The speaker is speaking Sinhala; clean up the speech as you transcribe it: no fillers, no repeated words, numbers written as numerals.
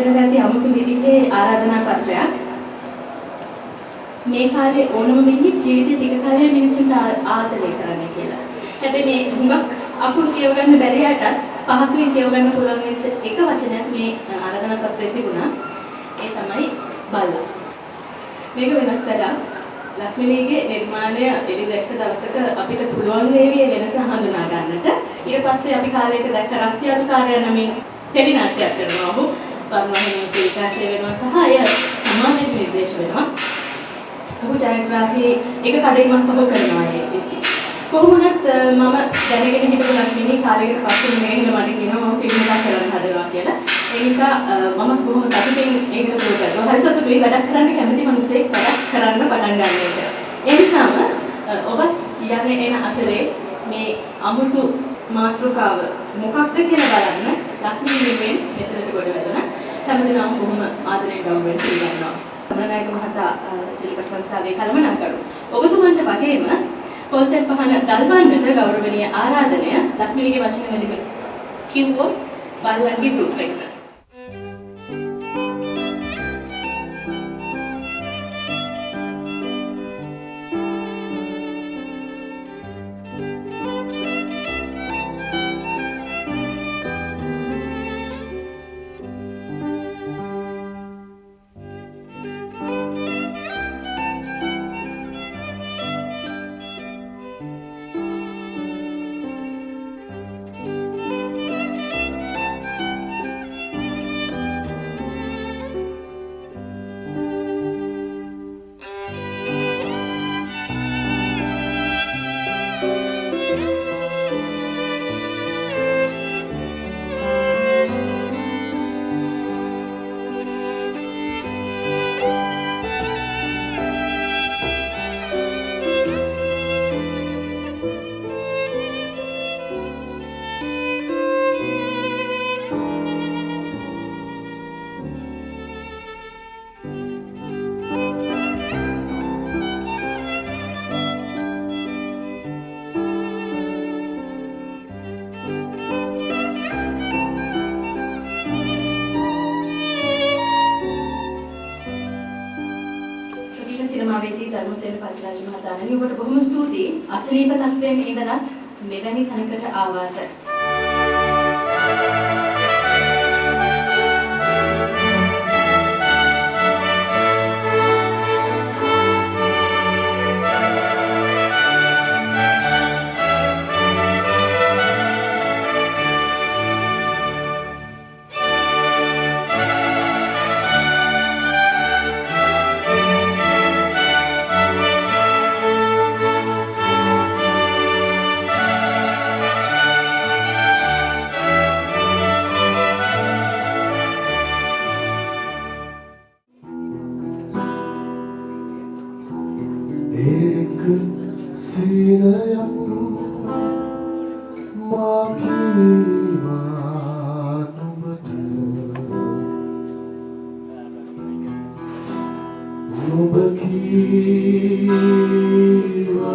කරලා ඇති 아무තු විදිහේ ආරාධනා පත්‍රයක්. මේ කාලේ ඕනම මිනිහෙක් ජීවිතේ ටික කාලයක් මිනිසුන්ට ආදරය කරන්න කියලා. හැබැයි මේ හුඟක් අකුරු කියව ගන්න බැරියටත් පහසුවෙන් කියව ගන්න පුළුවන් වෙච්ච එක වචනයක් මේ ආරාධනා පත්‍රයේ තිබුණා. ඒ තමයි බල්ලා. මේක වෙනස් කරලා ලක්ෂ්මීලීගේ නිර්මාණය එළිදැක්ක දවසක අපිට පුළුවන් වේවි වෙනස හඳුනා ගන්නට. ඊට පස්සේ අපි කාලයක දැක්ක රස්තියාදුකාරයා නමින් ටෙලි නාට්‍යයක් කරනවා. ඔහු ස්වර්ණවාහිනියේ විකාශය වෙනවා සහ අය සම්මානයට නිර්දේශ වෙනවා. ඔහු ජයග්‍රාහී එක කඩේමක් පහ කරනවා ඒකේ. කොහොමුණත් මම දැනගෙන හිටපු ලක්ෂ්මීලී කාලයකට පස්සේ මෙහෙල මට කියනවා මම ෆිල්ම් එකක් කරන්න හදනවා කියලා. ඒ නිසා මම කොහොම සතුටින් ඒකට සුරු කරනවා. හරි සතුටුයි වැඩක් කරන්න කැමති මිනිස්සෙක් වැඩක් කරන්න පටන් ගන්න එක. ඒ නිසාම ඔබත් යන්නේ එන අතරේ මේ අමුතු මාතෘකාව මොකක්ද කියලා බලන්න ලක්ෂ්මීලීෙන් මෙතනට ගොඩ වැදුණා. හැමදෙනාම බොහොම ආදරයෙන් ගෞරවයෙන් පිළිගන්නවා. සමරනායක මහතා චිත්‍ර සංස්ථාවේ කළමනාකරු. ඔබතුමන්ට වගේම පොල්තෙල් පහන දල්බන්නට ගෞරවනීය ආරාධනය ලක්ෂ්මීලීගේ වචන වලින් කිව්වොත් බල්ලන්ගේ ගෲප් එකට. සිනමාවේදී ධර්මසේන පතිරාජ මහතාණනි ඔබට බොහොම ස්තුතියි. අසනීප තත්වයෙන් ඉඳලත් මෙවැනි තැනකට ආවාට. एक सीनयम माकीवानुबत नुबकीवा